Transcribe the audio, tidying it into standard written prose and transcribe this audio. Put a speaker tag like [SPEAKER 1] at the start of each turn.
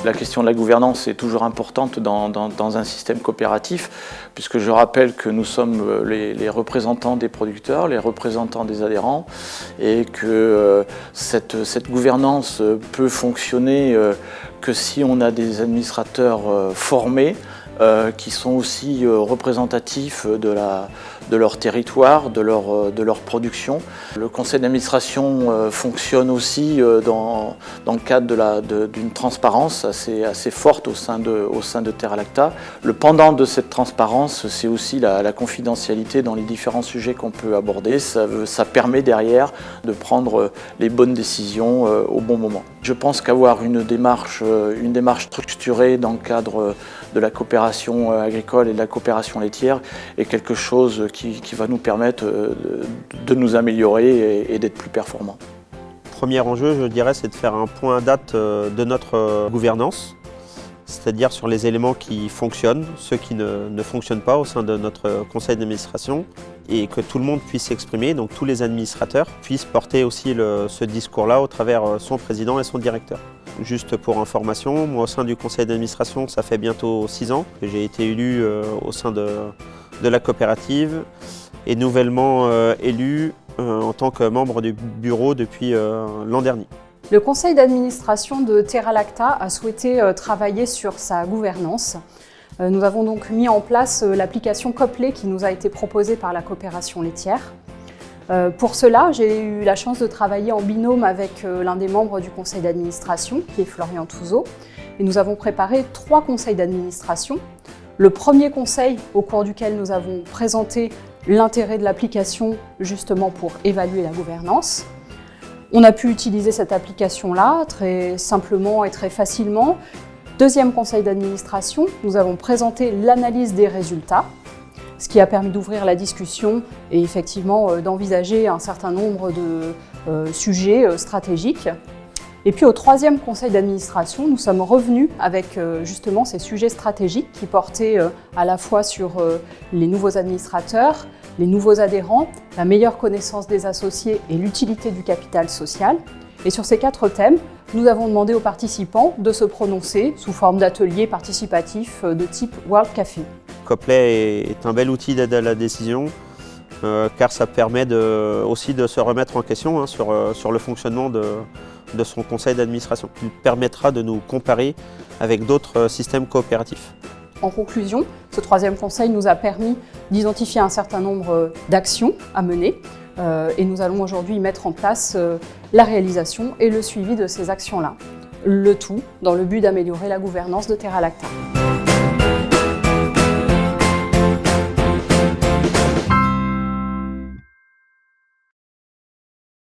[SPEAKER 1] La question de la gouvernance est toujours importante dans un système coopératif, puisque je rappelle que nous sommes les représentants des producteurs, les représentants des adhérents, et que cette gouvernance peut fonctionner que si on a des administrateurs formés, qui sont aussi représentatifs de leur territoire, de leur production. Le conseil d'administration fonctionne aussi dans le cadre d'une transparence assez forte au sein de Terralacta. Le pendant de cette transparence, c'est aussi la confidentialité dans les différents sujets qu'on peut aborder. Ça permet derrière de prendre les bonnes décisions au bon moment. Je pense qu'avoir une démarche structurée dans le cadre de la coopération agricole et de la coopération laitière est quelque chose qui va nous permettre de nous améliorer et d'être plus performants.
[SPEAKER 2] Premier enjeu, je dirais, c'est de faire un point à date de notre gouvernance, c'est-à-dire sur les éléments qui fonctionnent, ceux qui ne fonctionnent pas au sein de notre conseil d'administration, et que tout le monde puisse s'exprimer, donc tous les administrateurs puissent porter aussi ce discours-là au travers son président et son directeur. Juste pour information, moi au sein du conseil d'administration, ça fait bientôt 6 ans que j'ai été élu au sein de la coopérative et nouvellement élu en tant que membre du bureau depuis l'an dernier.
[SPEAKER 3] Le conseil d'administration de Terralacta a souhaité travailler sur sa gouvernance. Nous avons donc mis en place l'application Copley qui nous a été proposée par la coopération laitière. Pour cela, j'ai eu la chance de travailler en binôme avec l'un des membres du conseil d'administration, qui est Florian Touzeau. Et nous avons préparé 3 conseils d'administration. Le premier conseil, au cours duquel nous avons présenté l'intérêt de l'application justement pour évaluer la gouvernance. On a pu utiliser cette application-là très simplement et très facilement. Deuxième conseil d'administration, nous avons présenté l'analyse des résultats, ce qui a permis d'ouvrir la discussion et effectivement d'envisager un certain nombre de sujets stratégiques. Et puis au troisième conseil d'administration, nous sommes revenus avec justement ces sujets stratégiques qui portaient à la fois sur les nouveaux administrateurs, les nouveaux adhérents, la meilleure connaissance des associés et l'utilité du capital social. Et sur ces 4 thèmes, nous avons demandé aux participants de se prononcer sous forme d'ateliers participatifs de type World Café.
[SPEAKER 2] Copley est un bel outil d'aide à la décision car ça permet aussi de se remettre en question sur le fonctionnement de son conseil d'administration. Il permettra de nous comparer avec d'autres systèmes coopératifs.
[SPEAKER 3] En conclusion, ce troisième conseil nous a permis d'identifier un certain nombre d'actions à mener et nous allons aujourd'hui mettre en place la réalisation et le suivi de ces actions-là. Le tout dans le but d'améliorer la gouvernance de Terralacta.